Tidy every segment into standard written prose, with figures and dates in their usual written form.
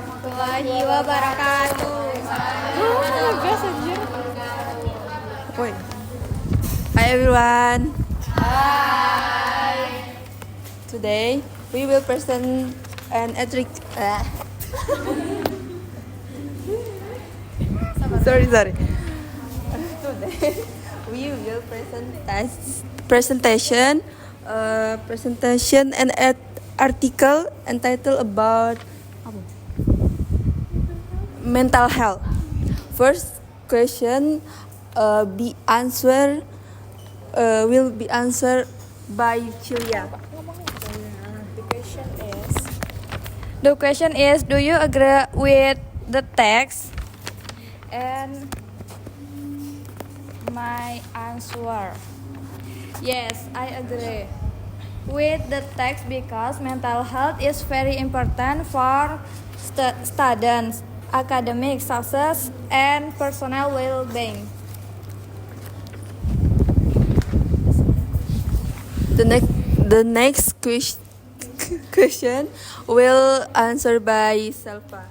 warahmatullahi wabarakatuh. Gas anjir. Woi. Hi everyone. Hai. Today we will present an sorry. Today we will presentation and article entitled about mental health. First question will be answered by Cilia. The question is, do you agree with the text? And my answer, yes, I agree with the text because mental health is very important for students, academic success, and personal well-being. The next question will answer by Salva.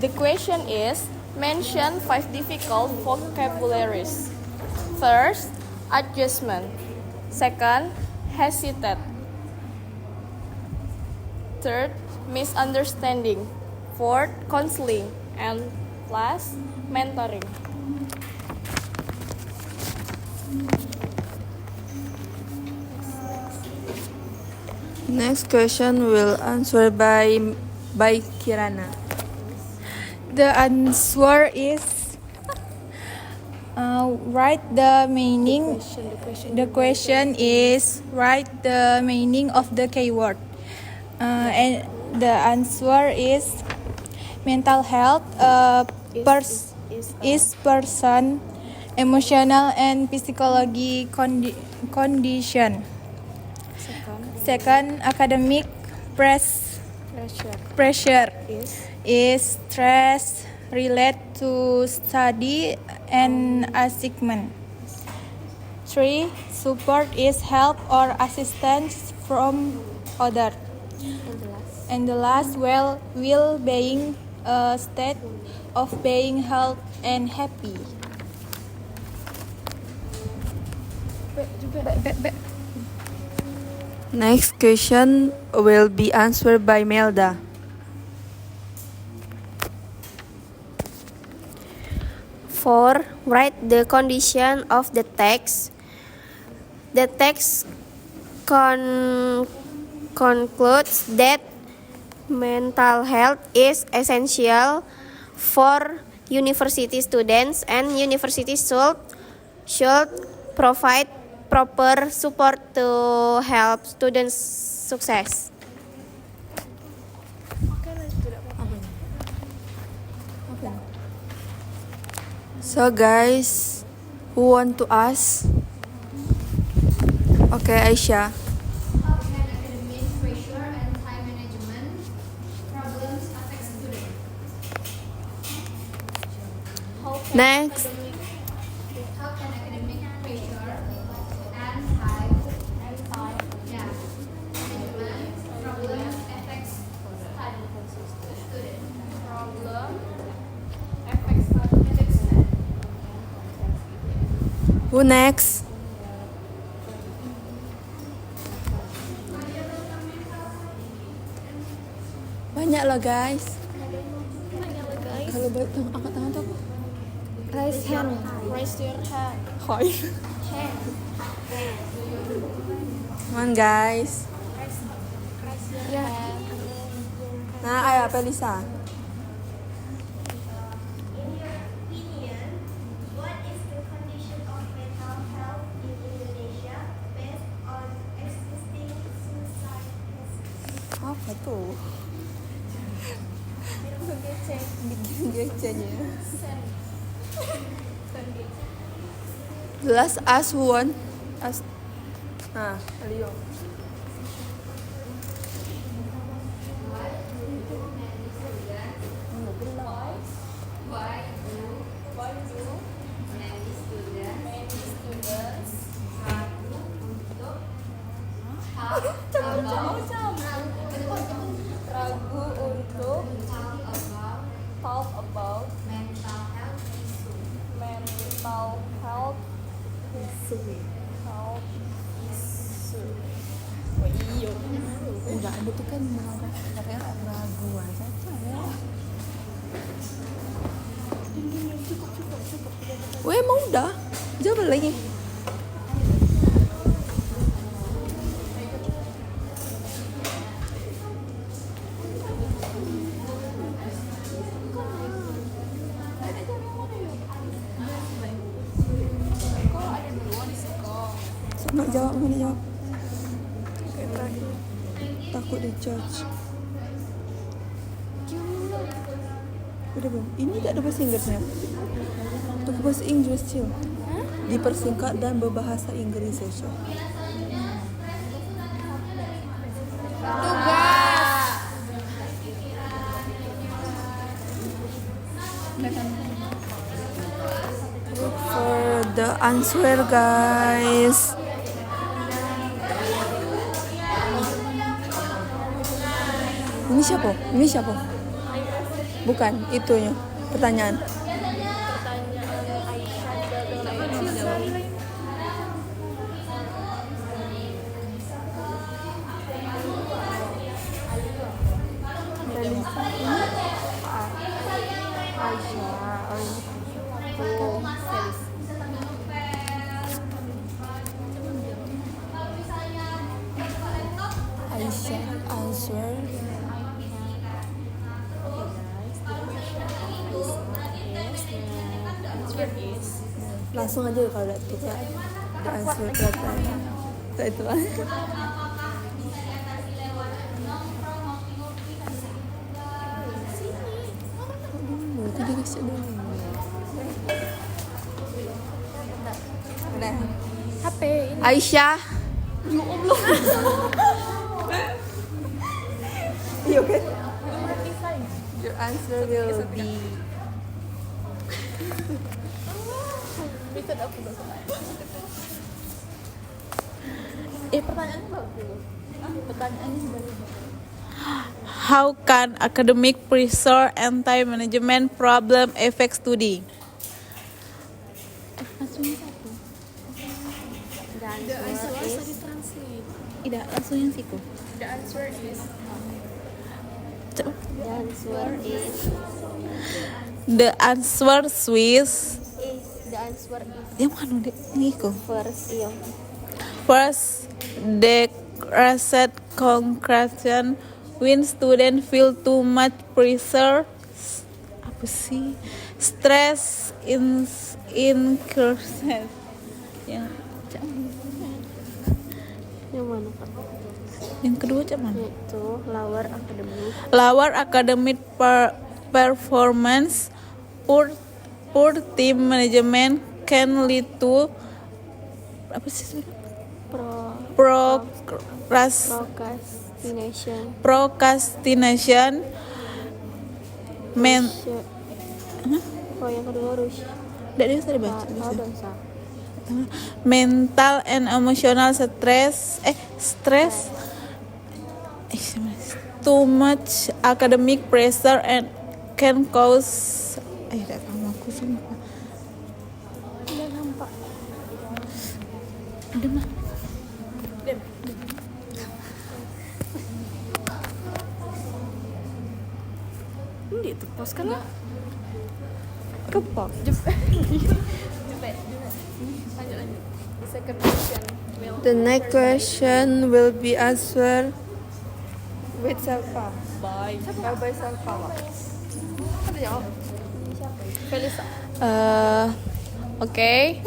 The question is, mention 5 difficult vocabularies. First, adjustment. Second, hesitate. Third, misunderstanding. Fourth, counseling. And last, mentoring. Next question will answer by Kirana. The answer is write the meaning. The question is write the meaning of the keyword. And the answer is mental health is person emotional and physiology condition. Second, academic pressure is stress related to study and achievement. 3. Support is help or assistance from others. And the last, well-being, a state of being healthy and happy. Next question will be answered by Melda. 4. Write the condition of the text. The text concludes that mental health is essential for university students and universities should provide proper support to help students success. So guys, who want to ask? Okay, Aisyah. Academic pressure and time management problems affect students. Next. How can academic pressure and time management problems affect students? Who next? Banyak lah guys. Kalau baik angkat tangan tuh apa? Raise hand. Raise your hand. Hoi. Come on guys. Nah, ayo Pelisa. What is the condition of mental health in Indonesia based on existing suicide cases? Apa tuh? Bikin gecenya. Last ask one. Ask. Nah, Leo. Why do many students Ragu untuk talk about mental health issue. mental health issue. Oh iya. Enggak ada tuh kan katanya ragu aja ya. Weh, emang udah? Jawab lagi. Nak jawab, mana jawab? Takut di judge. Udah belum? Ini tak ada bahasa Inggrisnya. Untuk bahasa Inggris Cil. Dipersingkat dan berbahasa Inggris saja. Look for the answer, guys. Ini siapa? Ini siapa? Bukan, itunya. Pertanyaan. Aisyah answer. Langsung aja kalau udah kita the answer pertanyaan. Tak itu lah. Tadi kasih dulu. Nah, HP ini. Aisyah. You okay? Your answer will be Pertanyaannya bagus. Pertanyaannya bagus. How can academic pressure and time management problem affect study? Tidak, langsung yang situ. The answer is The answer Swiss. The answer is Yang mana dek? Ngiku. first, iya. First, decreased concentration when student feel too much pressure. Apa sih? Stress increases. Ya. Yang mana, Pak? Yang kedua cak mana? Itu lower academic. Lower academic performance, poor team management can lead to apa sih? Procrastination. Oh, yang kedua Rush. Dari tadi baca. Oh, dosa. Mental and emotional stress. Too much academic pressure and can cause. Tidak paham aku sumpah. Udah nampak. Udah mah. ini itu pos kan? kepak. Lanjut. The second question will The next question will be answered with Salva. by By Salva. Felisa. Okay.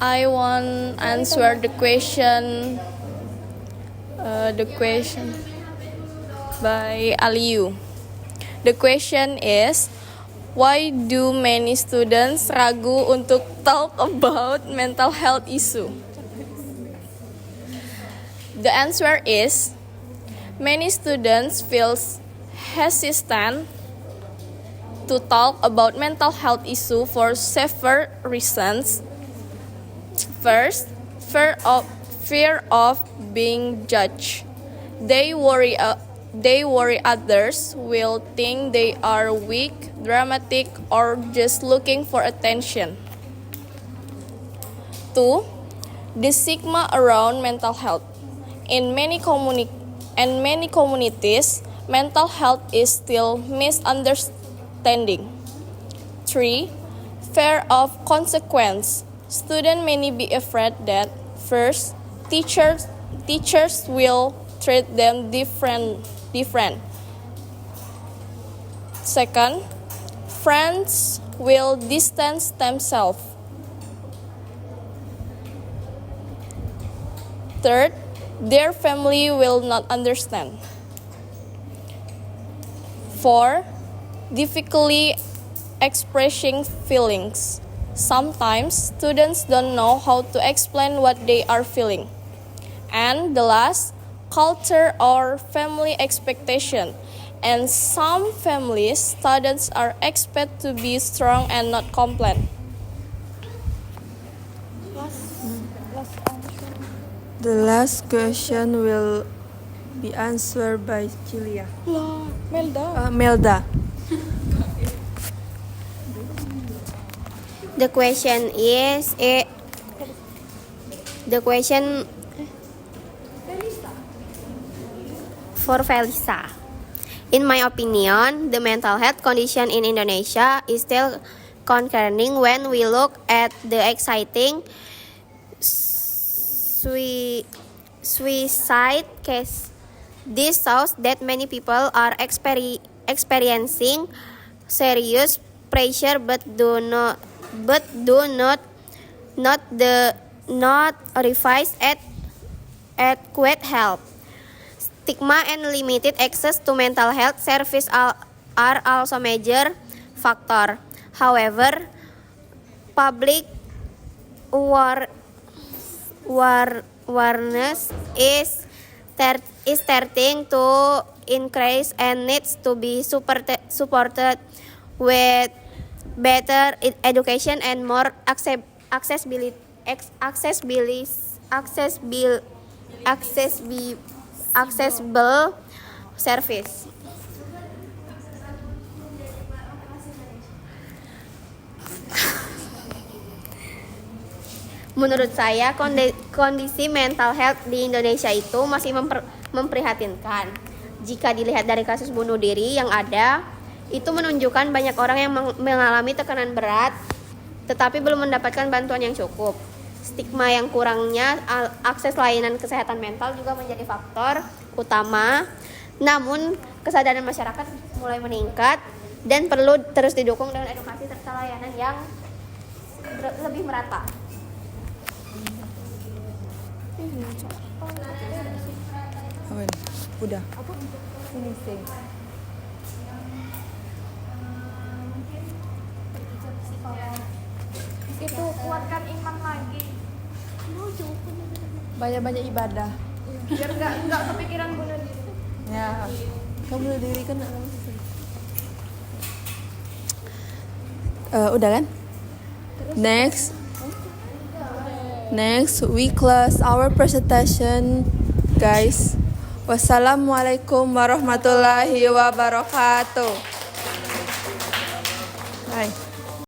I want answer the question. The question by Aliu. The question is, why do many students ragu untuk talk about mental health issue? The answer is, many students feel hesitant to talk about mental health issue for several reasons. First, fear of being judged. They worry others will think they are weak, dramatic, or just looking for attention. 2. The stigma around mental health. In many communities, mental health is still misunderstanding. 3. Fear of consequence. Students may be afraid that first, teachers will treat them different. Second, friends will distance themselves. Third, their family will not understand. 4. Difficulty expressing feelings. Sometimes students don't know how to explain what they are feeling. And the last, culture or family expectation. And some families, students are expected to be strong and not complain. The last question will be answered by Cilia. Melda. The question for Felisa. In my opinion, the mental health condition in Indonesia is still concerning when we look at the exciting suicide case. This shows that many people are experiencing serious pressure but do not receive adequate help. Stigma and limited access to mental health service are also major factor. However, public awareness is starting to increase and needs to be supported with better education and more accessible service. Menurut saya kondisi mental health di Indonesia itu masih memprihatinkan. Jika dilihat dari kasus bunuh diri yang ada, itu menunjukkan banyak orang yang mengalami tekanan berat tetapi belum mendapatkan bantuan yang cukup. Stigma yang kurangnya akses layanan kesehatan mental juga menjadi faktor utama. Namun, kesadaran masyarakat mulai meningkat dan perlu terus didukung dengan edukasi serta layanan yang lebih merata. Udah. Itu kuatkan iman lagi. Banyak-banyak ibadah. Biar nggak kepikiran bunuh diri. Ya. Kamu bunuh diri kan? Udah kan? Next, we close our presentation, guys. Wassalamualaikum warahmatullahi wabarakatuh.